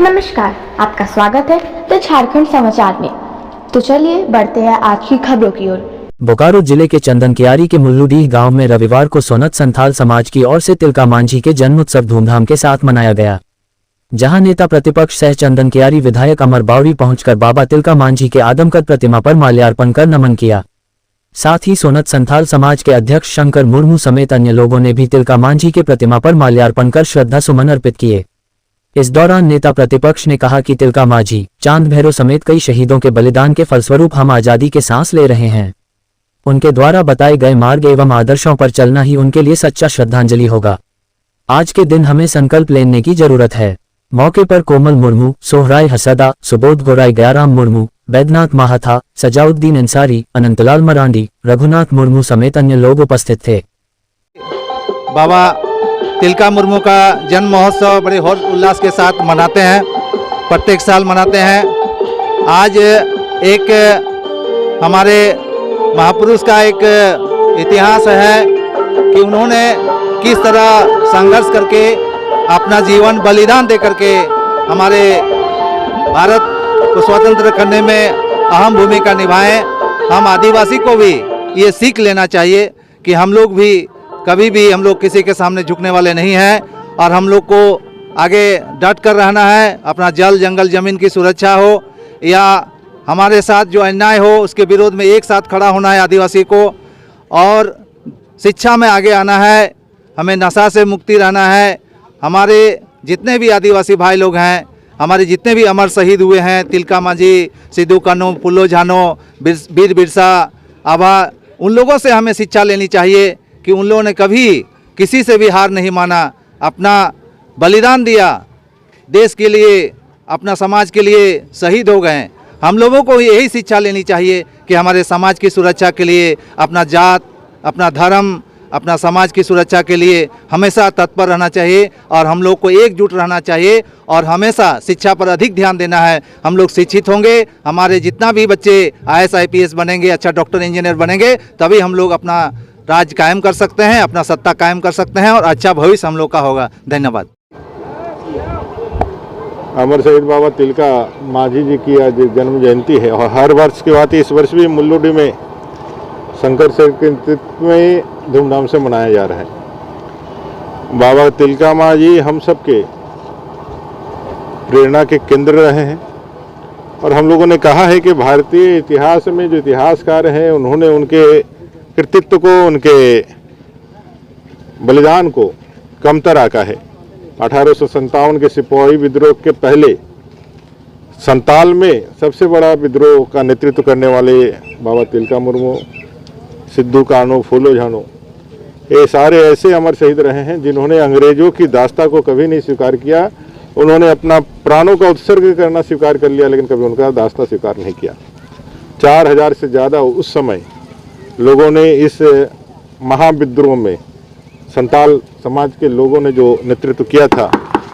नमस्कार, आपका स्वागत है द झारखंड समाचार में। तो चलिए बढ़ते हैं आज की खबरों की ओर। बोकारो जिले के चंदनकियारी के मुल्लूडीह गांव में रविवार को सोनत संथाल समाज की ओर से तिलका मांझी के जन्मोत्सव धूमधाम के साथ मनाया गया, जहां नेता प्रतिपक्ष सह चंदनकियारी विधायक अमर बावरी पहुंचकर बाबा तिलका मांझी के आदमकद प्रतिमा पर माल्यार्पण कर नमन किया। साथ ही सोनत संथाल समाज के अध्यक्ष शंकर मुर्मू समेत अन्य लोगों ने भी तिलका मांझी के प्रतिमा पर माल्यार्पण कर श्रद्धा सुमन अर्पित किए। इस दौरान नेता प्रतिपक्ष ने कहा कि तिलका मांझी, चांद भैरो समेत कई शहीदों के बलिदान के फलस्वरूप हम आजादी के सांस ले रहे हैं। उनके द्वारा बताए गए मार्ग एवं आदर्शों पर चलना ही उनके लिए सच्चा श्रद्धांजलि होगा। आज के दिन हमें संकल्प लेने की जरूरत है। मौके पर कोमल मुर्मू, सोहराय हसदा, सुबोध गोराई, गयाराम मुर्मू, बैद्यनाथ महाथा, सजाउद्दीन अंसारी, अनंतलाल मरांडी, रघुनाथ मुर्मू समेत अन्य लोग उपस्थित थे। बाबा तिलका मुर्मू का जन्म महोत्सव बड़े हर्ष उल्लास के साथ मनाते हैं, प्रत्येक साल मनाते हैं। आज एक हमारे महापुरुष का एक इतिहास है कि उन्होंने किस तरह संघर्ष करके अपना जीवन बलिदान दे करके हमारे भारत को स्वतंत्र करने में अहम भूमिका निभाएं। हम आदिवासी को भी ये सीख लेना चाहिए कि हम लोग भी कभी भी हम लोग किसी के सामने झुकने वाले नहीं हैं और हम लोग को आगे डट कर रहना है। अपना जल जंगल ज़मीन की सुरक्षा हो या हमारे साथ जो अन्याय हो उसके विरोध में एक साथ खड़ा होना है आदिवासी को। और शिक्षा में आगे आना है, हमें नशा से मुक्ति रहना है। हमारे जितने भी आदिवासी भाई लोग हैं, हमारे जितने भी अमर शहीद हुए हैं, तिलका मांझी, सिद्धू कान्हू, फुल्लो झानो, वीर बिरसा आभा, उन लोगों से हमें शिक्षा लेनी चाहिए कि उन लोगों ने कभी किसी से भी हार नहीं माना, अपना बलिदान दिया देश के लिए, अपना समाज के लिए शहीद हो गए। हम लोगों को यही शिक्षा लेनी चाहिए कि हमारे समाज की सुरक्षा के लिए, अपना जात, अपना धर्म, अपना समाज की सुरक्षा के लिए हमेशा तत्पर रहना चाहिए और हम लोग को एकजुट रहना चाहिए और हमेशा शिक्षा पर अधिक ध्यान देना है। हम लोग शिक्षित होंगे, हमारे जितना भी बच्चे IAS IPS बनेंगे, अच्छा डॉक्टर इंजीनियर बनेंगे, तभी हम लोग अपना राज कायम कर सकते हैं, अपना सत्ता कायम कर सकते हैं और अच्छा भविष्य हम लोग का होगा। धन्यवाद। अमर शहीद बाबा तिलका मांझी जी की आज जन्म जयंती है और हर वर्ष की बात इस वर्ष भी मुल्लूडीह में शंकर सर के नेतृत्व में धूमधाम से मनाया जा रहा है। बाबा तिलका मांझी हम सबके प्रेरणा के केंद्र रहे हैं और हम लोगों ने कहा है कि भारतीय इतिहास में जो इतिहासकार हैं उन्होंने उनके कृतित्व को, उनके बलिदान को कमतर आंका है। 1857 के सिपाही विद्रोह के पहले संताल में सबसे बड़ा विद्रोह का नेतृत्व करने वाले बाबा तिलका मुर्मू, सिद्धू कान्हू, फुल्लो झानो, ये सारे ऐसे अमर शहीद रहे हैं जिन्होंने अंग्रेजों की दास्ता को कभी नहीं स्वीकार किया। उन्होंने अपना प्राणों का उत्सर्ग करना स्वीकार कर लिया लेकिन कभी उनका दास्ता स्वीकार नहीं किया। 4000 से ज़्यादा उस समय लोगों ने इस महाविद्रोह में, संताल समाज के लोगों ने जो नेतृत्व किया था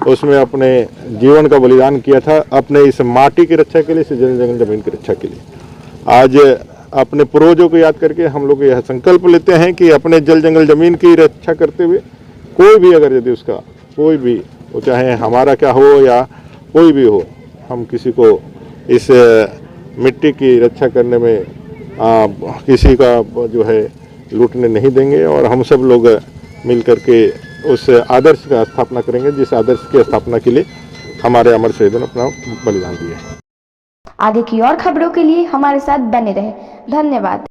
उसमें अपने जीवन का बलिदान किया था, अपने इस माटी की रक्षा के लिए, इस जल जंगल जमीन की रक्षा के लिए। आज अपने पूर्वजों को याद करके हम लोग यह संकल्प लेते हैं कि अपने जल जंगल जमीन की रक्षा करते हुए कोई भी अगर यदि उसका कोई भी, वो चाहे हमारा क्या हो या कोई भी हो, हम किसी को इस मिट्टी की रक्षा करने में किसी का जो है लूटने नहीं देंगे और हम सब लोग मिल करके उस आदर्श का स्थापना करेंगे जिस आदर्श की स्थापना के लिए हमारे अमर शहीदों ने अपना बलिदान दिया है। आगे की और खबरों के लिए हमारे साथ बने रहें। धन्यवाद।